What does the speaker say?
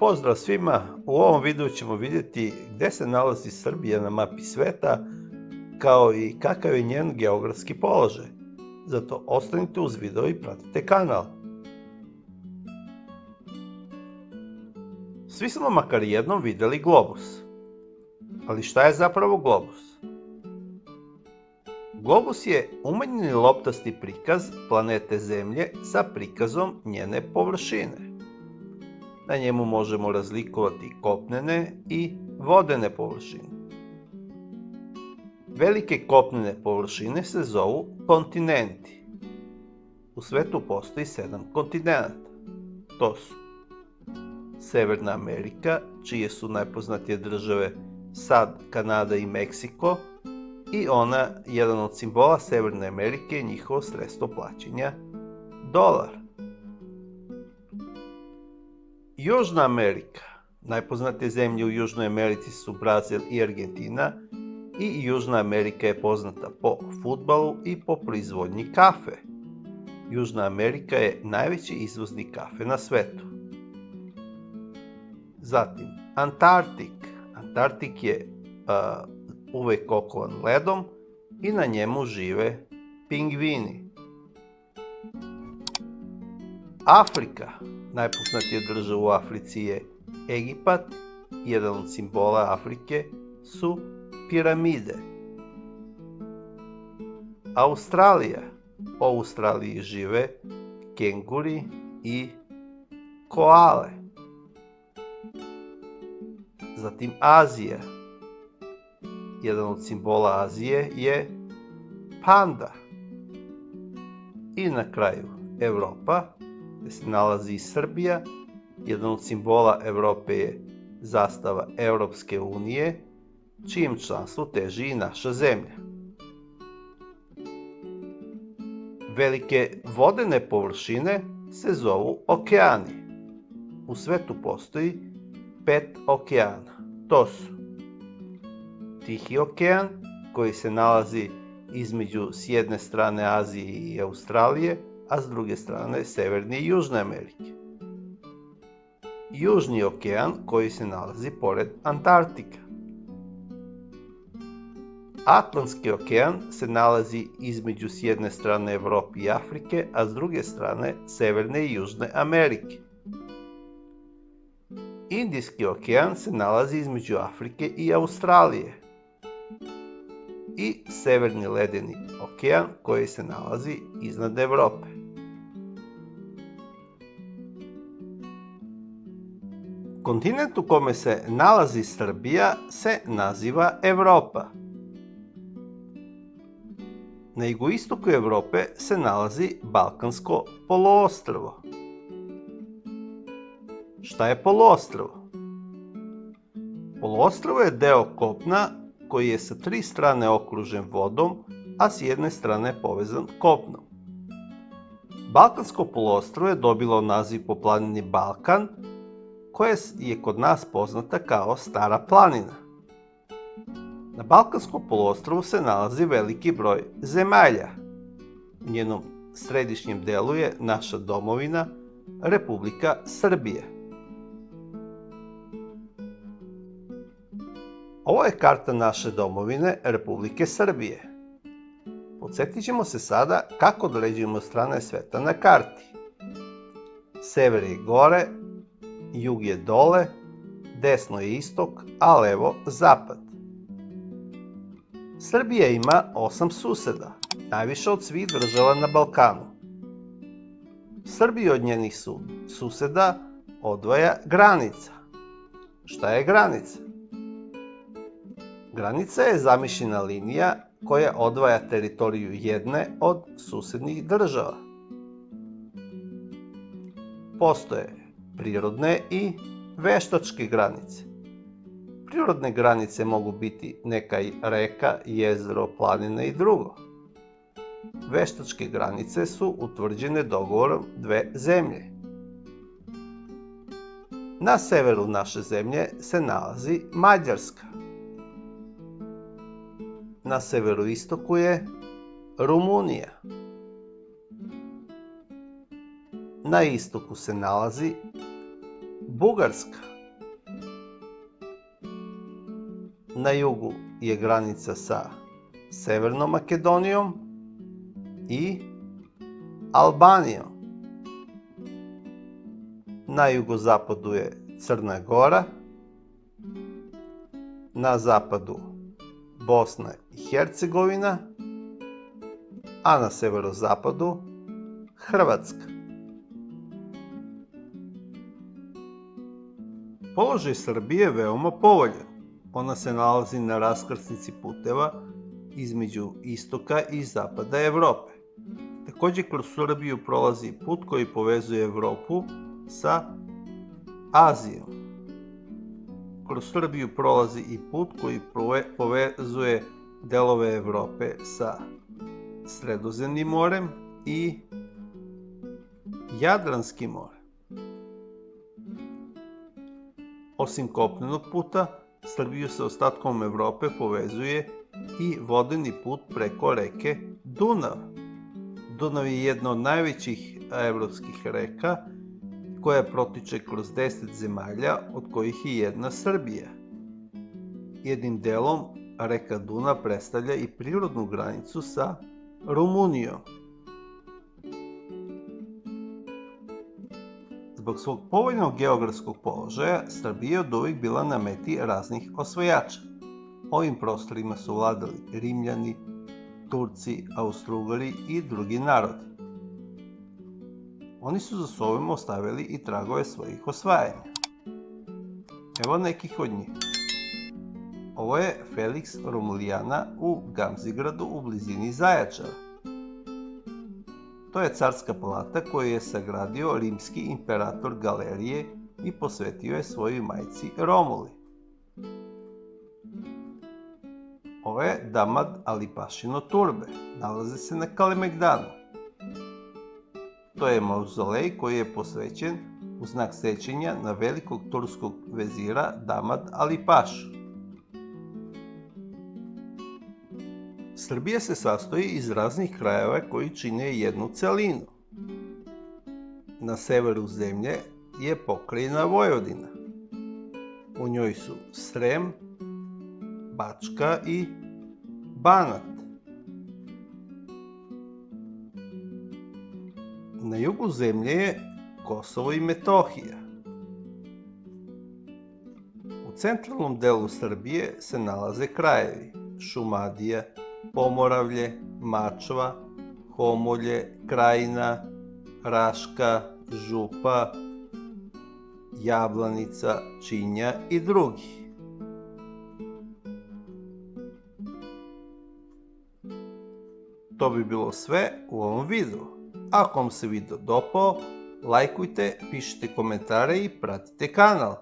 Pozdrav svima, u ovom videu ćemo vidjeti gdje se nalazi Srbija na mapi sveta, kao i kakav je njen geografski položaj. Zato ostanite uz video i pratite kanal. Svi smo makar jednom vidjeli globus. Ali šta je zapravo globus? Globus je umanjeni loptasti prikaz planete Zemlje sa prikazom njene površine. Na njemu možemo razlikovati kopnene i vodene površine. Velike kopnene površine se zovu kontinenti. U svetu postoji 7 kontinenata. To su Severna Amerika, čije su najpoznatije države SAD, Kanada i Meksiko, i jedan od simbola Severne Amerike je njihovo sredstvo plaćanja, dolar. Južna Amerika. Najpoznatije zemlje u Južnoj Americi su Brazil i Argentina, i Južna Amerika je poznata po fudbalu i po proizvodnji kafe. Južna Amerika je najveći izvoznik kafe na svetu. Zatim, Antarktik. Antarktik je uvek okovan ledom i na njemu žive pingvini. Afrika. Najpoznatija država u Africi je Egipat. Jedan od simbola Afrike su piramide. Australija. U Australiji žive kenguri i koale. Zatim Azija. Jedan od simbola Azije je panda. I na kraju Evropa, gdje se nalazi Srbija. Jedan od simbola Evrope je zastava Europske unije, čijem članstvu teži i naša zemlja. Velike vodene površine se zovu okeani. U svetu postoji 5 okeana. To su Tihi okean, koji se nalazi između s jedne strane Azije i Australije, a s druge strane Severne i Južne Amerike. Južni okean, koji se nalazi pored Antarktika. Atlantski okean se nalazi između s jedne strane Evrope i Afrike, a s druge strane Severne i Južne Amerike. Indijski okean se nalazi između Afrike i Australije. I Severni ledeni okean, koji se nalazi iznad Evrope. Kontinent u kome se nalazi Srbija se naziva Evropa. Na jugoistoku Evrope se nalazi Balkansko poluostrvo. Šta je poluostrvo? Poluostrvo je deo kopna koji je sa 3 strane okružen vodom, a s jedne strane povezan kopnom. Balkansko poluostrvo je dobilo naziv po planini Balkan, koja je kod nas poznata kao Stara planina. Na Balkanskom poluostrvu se nalazi veliki broj zemalja. U njenom središnjem delu je naša domovina, Republika Srbija. Ovo je karta naše domovine, Republike Srbije. Podsjetit ćemo se sada kako određujemo strane sveta na karti. Sever je gore, jug je dole, desno je istok, a levo zapad. Srbija ima 8 suseda, najviše od svih država na Balkanu. Srbiju od njenih suseda odvaja granica. Šta je granica? Granica je zamišljena linija koja odvaja teritoriju jedne od susednih država. Postoje prirodne i veštačke granice. Prirodne granice mogu biti neka reka, jezero, planina i drugo. Veštačke granice su utvrđene dogovorom dve zemlje. Na severu naše zemlje se nalazi Mađarska. Na severoistoku je Rumunija. Na istoku se nalazi Bugarska. Na jugu je granica sa Severnom Makedonijom i Albanijom. Na jugozapadu je Crna Gora, na zapadu Bosna i Hercegovina, a na severozapadu Hrvatska. Položaj Srbije je veoma povoljan. Ona se nalazi na raskrsnici puteva između istoka i zapada Evrope. Takođe, kroz Srbiju prolazi put koji povezuje Evropu sa Azijom. Kroz Srbiju prolazi i put koji povezuje delove Evrope sa Sredozemnim morem i Jadranskim morem. Osim kopnenog puta, Srbiju sa ostatkom Evrope povezuje i vodeni put preko reke Dunav. Dunav je jedna od najvećih evropskih reka koja protiče kroz 10 zemalja, od kojih je jedna Srbija. Jednim delom reka Dunav predstavlja i prirodnu granicu sa Rumunijom. Zbog svog povoljnog geografskog položaja, Srbija je od uvek bila na meti raznih osvajača. Ovim prostorima su vladali Rimljani, Turci, Austrougari i drugi narodi. Oni su za sobom ostavili i tragove svojih osvajanja. Evo nekih od njih. Ovo je Felix Romulijana u Gamzigradu u blizini Zaječara. To je carska palata koju je sagradio rimski imperator Galerije i posvetio je svojoj majci Romuli. Ovo je Damad Alipašino turbe, nalazi se na Kalemegdanu. To je mauzolej koji je posvećen u znak sećanja na velikog turskog vezira Damad Alipašu. Srbija se sastoji iz raznih krajeva koji čine jednu celinu. Na severu zemlje je pokrajina Vojvodina. U njoj su Srem, Bačka i Banat. Na jugu zemlje je Kosovo i Metohija. U centralnom delu Srbije se nalaze krajevi Šumadija, Pomoravlje, Mačva, Homolje, Krajina, Raška, Župa, Jablanica, Činja i drugi. To bi bilo sve u ovom videu. Ako vam se video dopao, lajkujte, pišite komentare i pratite kanal.